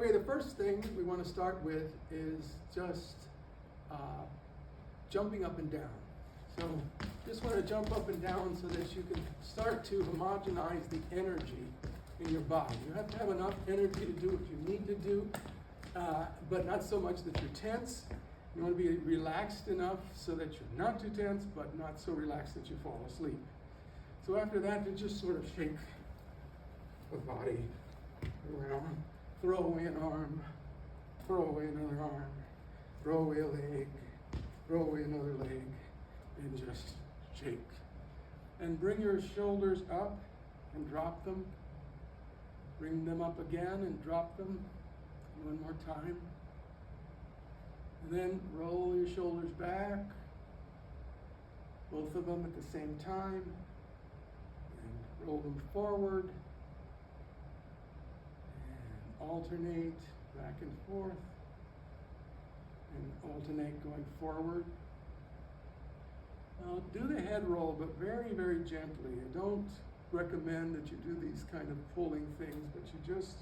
Okay, the first thing we want to start with is just jumping up and down. So just want to jump up and down so that you can start to homogenize the energy in your body. You have to have enough energy to do what you need to do, but not so much that you're tense. You want to be relaxed enough so that you're not too tense, but not so relaxed that you fall asleep. So after that, you just sort of shake the body around, throw away an arm, throw away another arm, throw away a leg, throw away another leg, and just shake. And bring your shoulders up and drop them. Bring them up again and drop them. One more time. And then roll your shoulders back, both of them at the same time, and roll them forward, and alternate back and forth, and alternate going forward. Now do the head roll, but very, very gently. I don't recommend that you do these kind of pulling things, but you just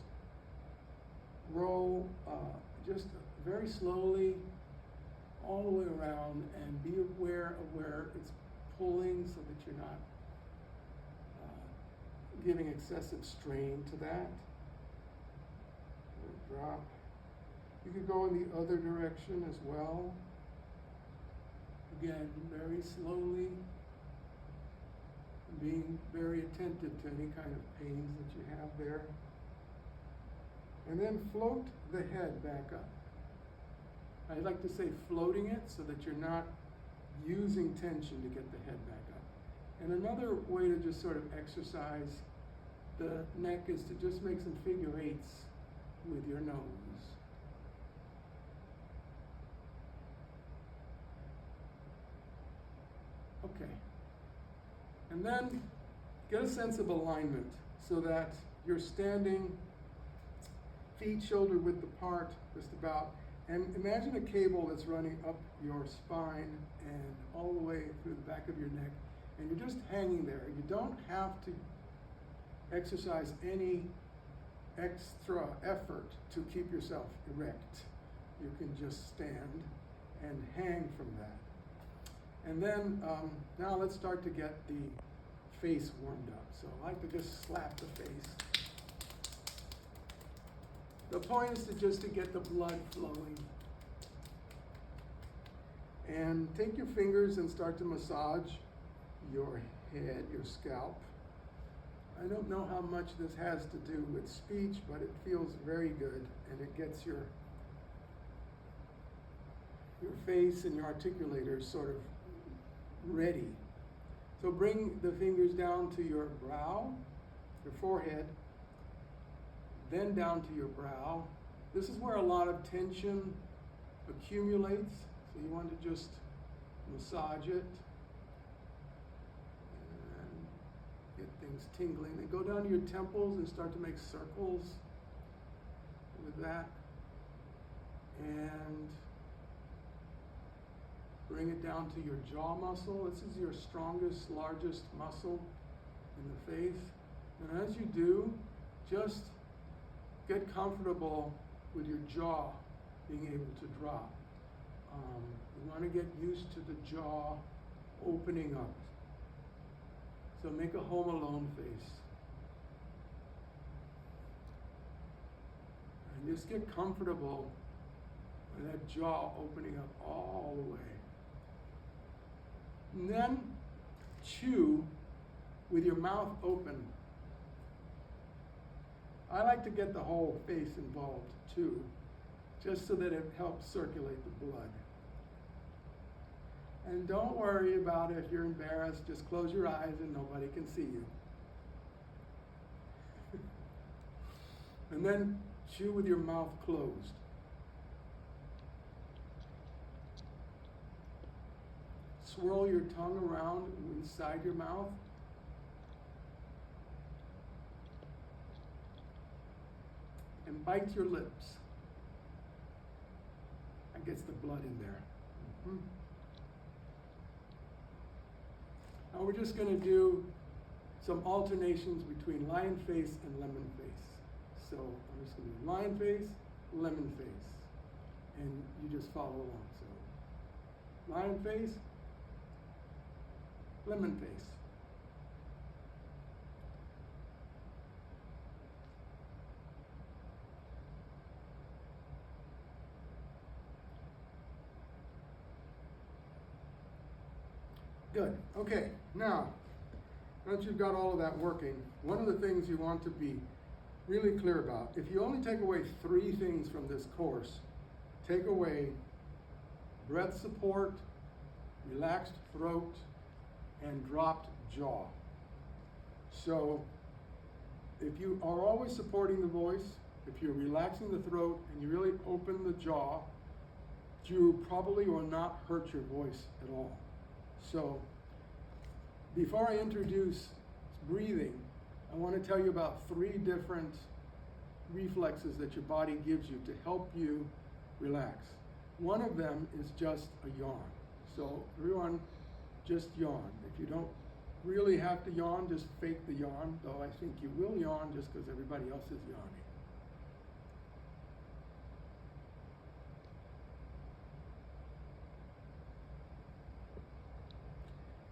roll just very slowly all the way around, and be aware of where it's pulling so that you're not giving excessive strain to that. Drop. You could go in the other direction as well. Again, very slowly, being very attentive to any kind of pains that you have there. And then float the head back up. I like to say floating it so that you're not using tension to get the head back up. And another way to just sort of exercise the neck is to just make some figure eights with your nose. Okay. And then get a sense of alignment so that you're standing feet shoulder width apart just about. And imagine a cable that's running up your spine and all the way through the back of your neck, and you're just hanging there. You don't have to exercise any extra effort to keep yourself erect. You can just stand and hang from that. And then now let's start to get the face warmed up. So I like to just slap the face. The point is to get the blood flowing. And take your fingers and start to massage your head, your scalp. I don't know how much this has to do with speech, but it feels very good, and it gets your face and your articulators sort of ready. So bring the fingers down to your brow, your forehead, then down to your brow. This is where a lot of tension accumulates, so you want to just massage it and get things tingling. Then go down to your temples and start to make circles with that. And bring it down to your jaw muscle. This is your strongest, largest muscle in the face. And as you do, just get comfortable with your jaw being able to drop. You want to get used to the jaw opening up. So make a Home Alone face. And just get comfortable with that jaw opening up all the way. And then chew with your mouth open. I like to get the whole face involved too, just so that it helps circulate the blood. And don't worry about it if you're embarrassed, just close your eyes and nobody can see you. And then chew with your mouth closed. Swirl your tongue around inside your mouth. And bite your lips. That gets the blood in there. Mm-hmm. Now we're just going to do some alternations between lion face and lemon face. So I'm just going to do lion face, lemon face. And you just follow along. So, lion face, lemon face. Good. Okay. Now that you've got all of that working, one of the things you want to be really clear about, if you only take away 3 things from this course, take away breath support, relaxed throat, and dropped jaw. So if you are always supporting the voice, if you're relaxing the throat and you really open the jaw, you probably will not hurt your voice at all. So before I introduce breathing, I want to tell you about 3 different reflexes that your body gives you to help you relax. One of them is just a yawn. So everyone, just yawn. If you don't really have to yawn, just fake the yawn, though I think you will yawn just because everybody else is yawning.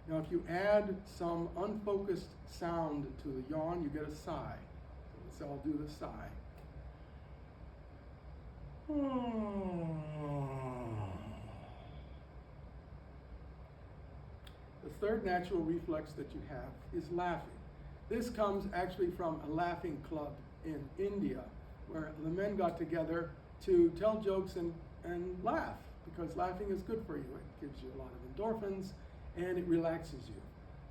Now, if you add some unfocused sound to the yawn, you get a sigh. So let's all do the sigh. The third natural reflex that you have is laughing. This comes actually from a laughing club in India, where the men got together to tell jokes and laugh, because laughing is good for you. It gives you a lot of endorphins, and it relaxes you.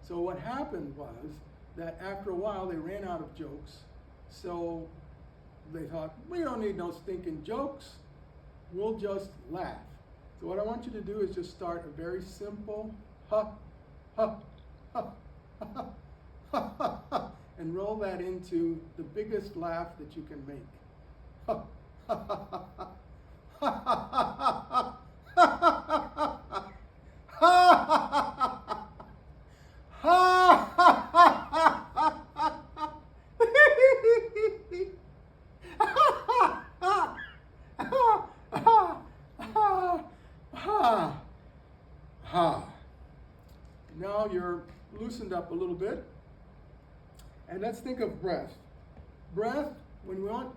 So what happened was that after a while they ran out of jokes, so they thought, we don't need no stinking jokes, we'll just laugh. So what I want you to do is just start a very simple ha, ha, ha, ha, ha, ha, ha, and roll that into the biggest laugh that you can make. Ha, ha, ha, ha, ha, ha, ha, ha, ha, ha, ha. Now you're loosened up a little bit, and let's think of breath. Breath, when we want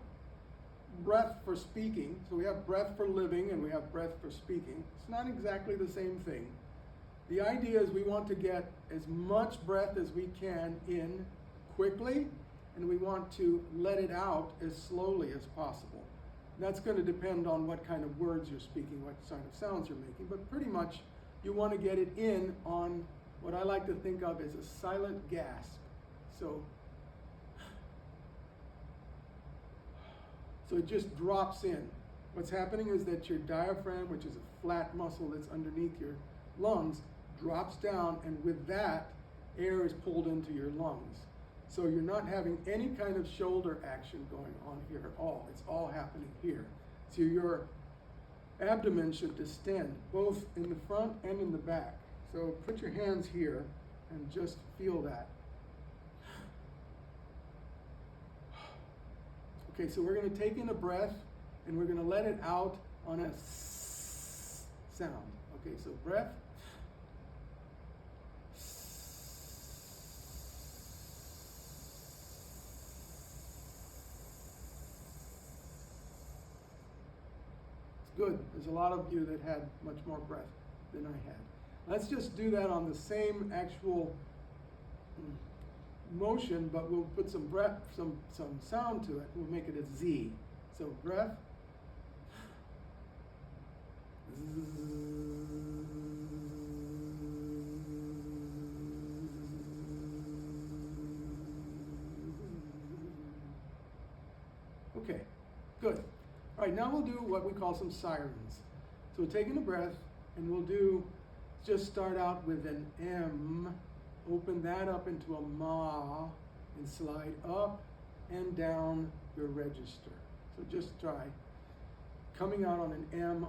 breath for speaking, so we have breath for living and we have breath for speaking. It's not exactly the same thing. The idea is we want to get as much breath as we can in quickly, and we want to let it out as slowly as possible. That's going to depend on what kind of words you're speaking, what kind of sounds you're making, but pretty much you want to get it in on what I like to think of as a silent gasp. So it just drops in. What's happening is that your diaphragm, which is a flat muscle that's underneath your lungs, drops down, and with that, air is pulled into your lungs. So you're not having any kind of shoulder action going on here at all. It's all happening here. So your abdomen should distend, both in the front and in the back. So put your hands here and just feel that. Okay, so we're going to take in a breath and we're going to let it out on a s sound. Okay, so breath. It's good. There's a lot of you that had much more breath than I had. Let's just do that on the same actual motion, but we'll put some breath, some sound to it. We'll make it a Z. So breath. Okay, good. All right, now we'll do what we call some sirens. So we're taking a breath, and we'll do, just start out with an M, open that up into a ma, and slide up and down your register. So just try coming out on an M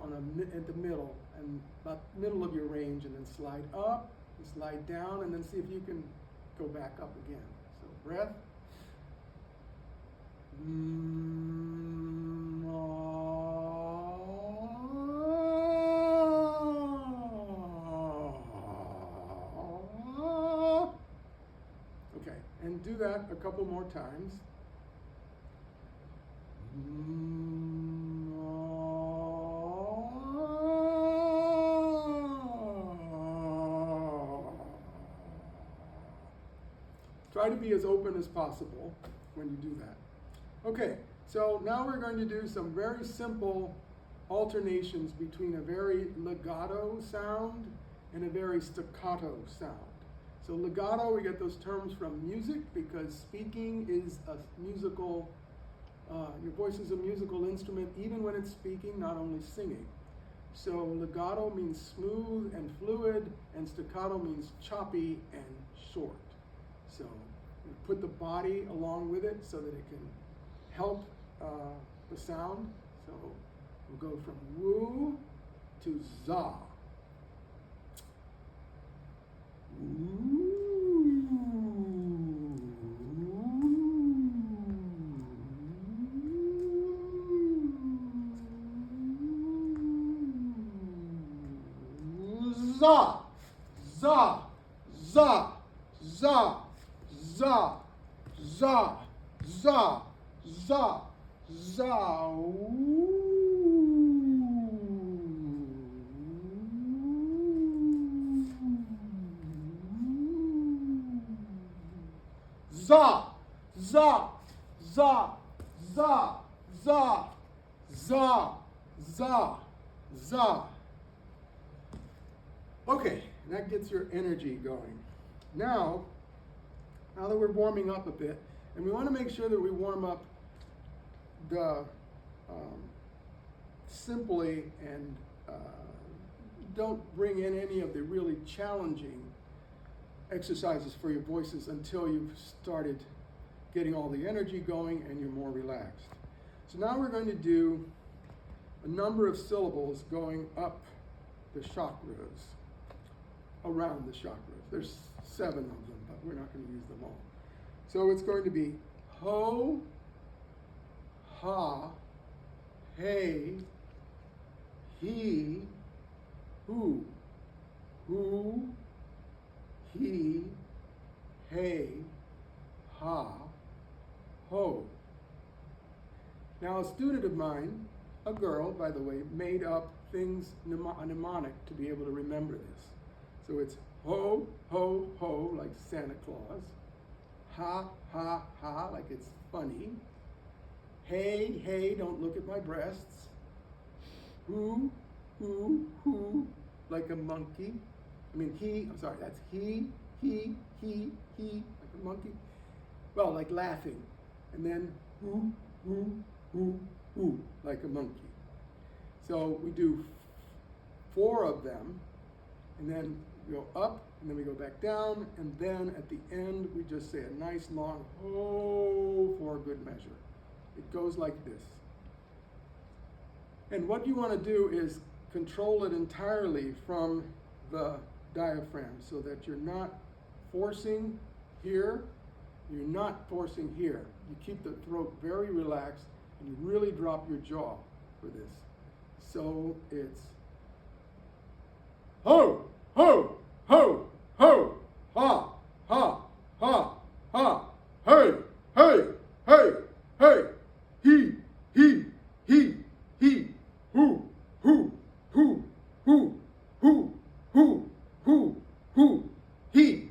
at the middle, and about middle of your range, and then slide up, and slide down, and then see if you can go back up again. So breath. Ma. that a couple more times. Try to be as open as possible when you do that. Okay, so now we're going to do some very simple alternations between a very legato sound and a very staccato sound. So legato, we get those terms from music because speaking is a musical, your voice is a musical instrument even when it's speaking, not only singing. So legato means smooth and fluid, and staccato means choppy and short. So we put the body along with it so that it can help the sound. So we'll go from woo to za. Za, za, za, za, za, za, za, za, za. Za, za, za, za, za, za, za, za. Okay, that gets your energy going. Now that we're warming up a bit, and we want to make sure that we warm up the simply and don't bring in any of the really challenging exercises for your voices until you've started getting all the energy going and you're more relaxed. So now we're going to do a number of syllables going up the chakras, around the chakras. There's 7 of them, but we're not going to use them all. So it's going to be ho, ha, hey, he, who, he, hey, ha, ho. Now a student of mine, a girl, by the way, made up things, a mnemonic to be able to remember this. So it's ho, ho, ho, like Santa Claus. Ha, ha, ha, like it's funny. Hey, hey, don't look at my breasts. Who, like a monkey. That's he, like a monkey. Well, like laughing. And then who, like a monkey. So we do 4 of them, and then we go up, and then we go back down, and then at the end we just say a nice long ho for a good measure. It goes like this. And what you want to do is control it entirely from the diaphragm so that you're not forcing here, you're not forcing here. You keep the throat very relaxed and you really drop your jaw for this. So it's ho, ho, ho, ho, ha, ha, ha, ha, hey, hey, hey, hey, he, who, he,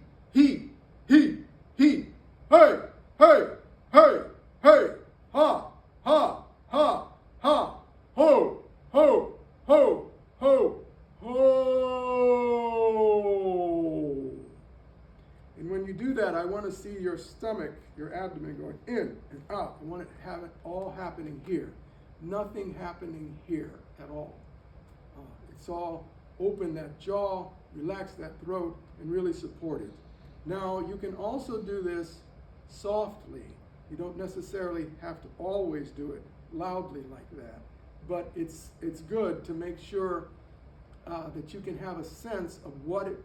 hey, hey, hey, hey, ha, ha, ha, ha, ho, ho, ho, ho, ho. And when you do that, I want to see your stomach, your abdomen going in and out. I want to have it all happening here. Nothing happening here at all. It's all open that jaw, relax that throat, and really support it. Now, you can also do this softly. You don't necessarily have to always do it loudly like that, but it's good to make sure that you can have a sense of what it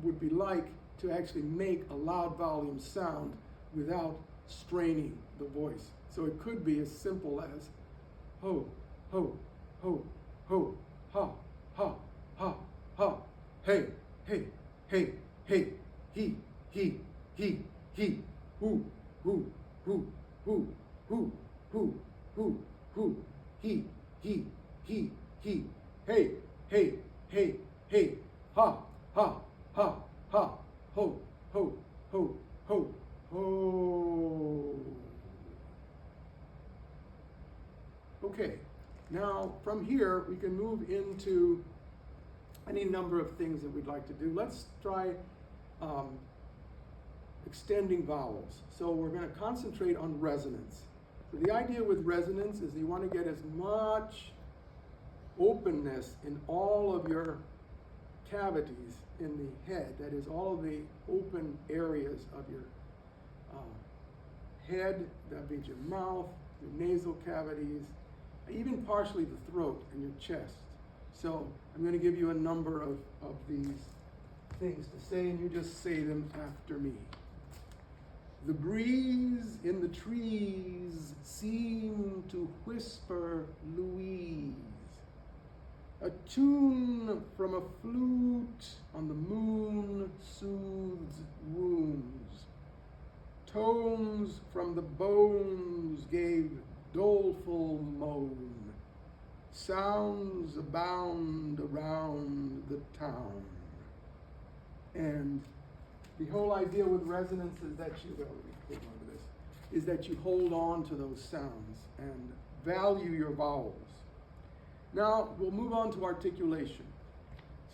would be like to actually make a loud volume sound without straining the voice. So it could be as simple as ho, ho, ho, ho, ha, ha, ha, ha, hey, hey, hey, hey, he, who, he, he, he, he, hey, hey, hey, hey, ha, ha, ha, ha, ho, ho, ho, ho, ho. Okay, now from here we can move into any number of things that we'd like to do. Let's try extending vowels. So we're going to concentrate on resonance. So the idea with resonance is you want to get as much openness in all of your cavities in the head, that is all of the open areas of your head, that means your mouth, your nasal cavities, even partially the throat and your chest. So I'm going to give you a number of these things to say, and you just say them after me. The breeze in the trees seemed to whisper Louise. A tune from a flute on the moon soothes wounds. Tones from the bones gave doleful moan. Sounds abound around the town. And the whole idea with resonance is that you hold on to those sounds and value your vowels. Now we'll move on to articulation.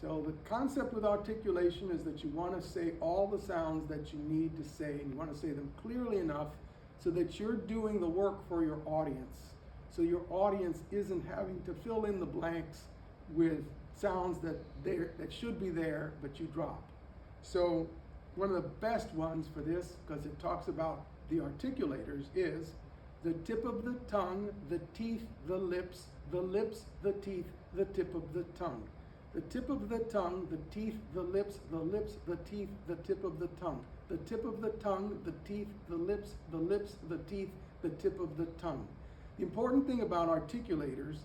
So the concept with articulation is that you want to say all the sounds that you need to say, and you want to say them clearly enough so that you're doing the work for your audience. So your audience isn't having to fill in the blanks with sounds that should be there, but you drop. So one of the best ones for this, because it talks about the articulators, is the tip of the tongue, the teeth, the lips, the teeth, the tip of the tongue. The tip of the tongue, the teeth, the lips, the teeth, the tip of the tongue. The tip of the tongue, the teeth, the lips, the teeth, the tip of the tongue. The important thing about articulators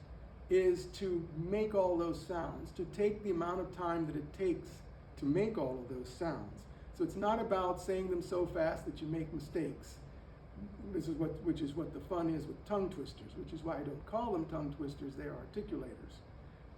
is to make all those sounds, to take the amount of time that it takes to make all of those sounds. So it's not about saying them so fast that you make mistakes. Which is what the fun is with tongue twisters, which is why I don't call them tongue twisters, they're articulators.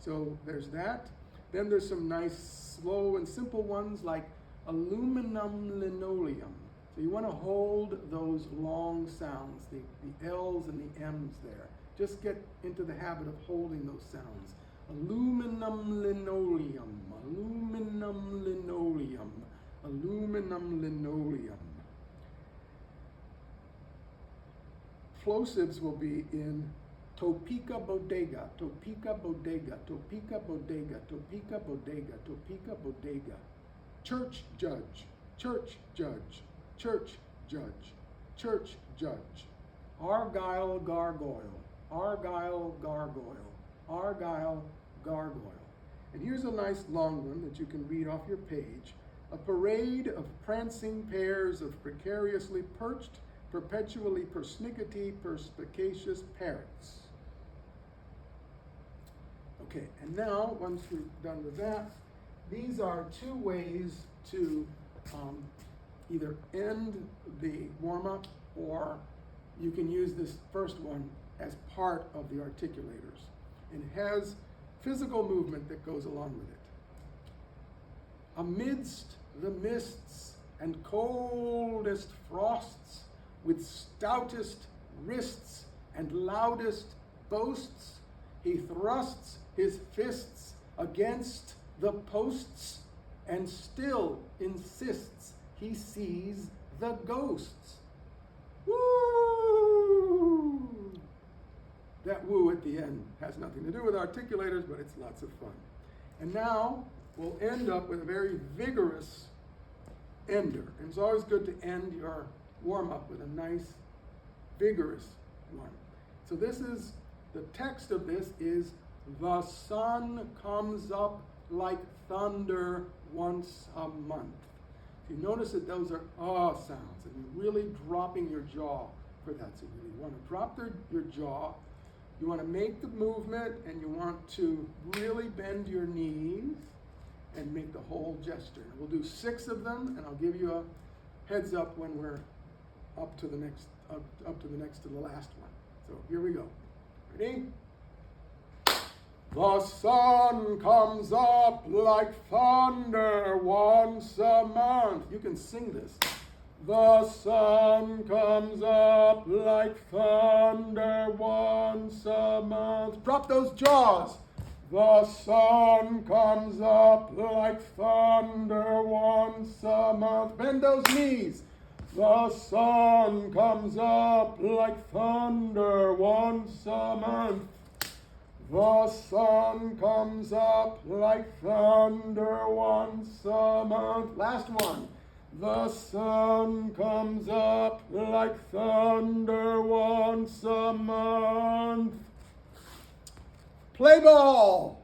So there's that. Then there's some nice, slow and simple ones like aluminum linoleum. So you want to hold those long sounds, the L's and the M's there. Just get into the habit of holding those sounds. Aluminum linoleum, aluminum linoleum, aluminum linoleum. Plosives will be in Topeka bodega, Topeka bodega, Topeka bodega, Topeka bodega, Topeka bodega. Church judge, church judge, church judge, church judge. Argyle gargoyle, Argyle gargoyle, Argyle gargoyle. And here's a nice long one that you can read off your page. A parade of prancing pairs of precariously perched, perpetually persnickety, perspicacious parrots. Okay, and now, once we're done with that, these are two ways to either end the warm-up, or you can use this first one as part of the articulators. And it has physical movement that goes along with it. Amidst the mists and coldest frosts, with stoutest wrists and loudest boasts, he thrusts his fists against the posts and still insists he sees the ghosts. Woo! That woo at the end has nothing to do with articulators, but it's lots of fun. And now we'll end up with a very vigorous ender. And it's always good to end your warm-up with a nice, vigorous one. So this is, the text of this is, the sun comes up like thunder once a month. If you notice that those are sounds, and you're really dropping your jaw for that. So you really want to drop your jaw, you want to make the movement, and you want to really bend your knees and make the whole gesture. We'll do 6 of them, and I'll give you a heads up when we're up to the last one. So here we go. Ready? The sun comes up like thunder once a month. You can sing this. The sun comes up like thunder once a month. Drop those jaws. The sun comes up like thunder once a month. Bend those knees. The sun comes up like thunder once a month. The sun comes up like thunder once a month. Last one. The sun comes up like thunder once a month. Play ball!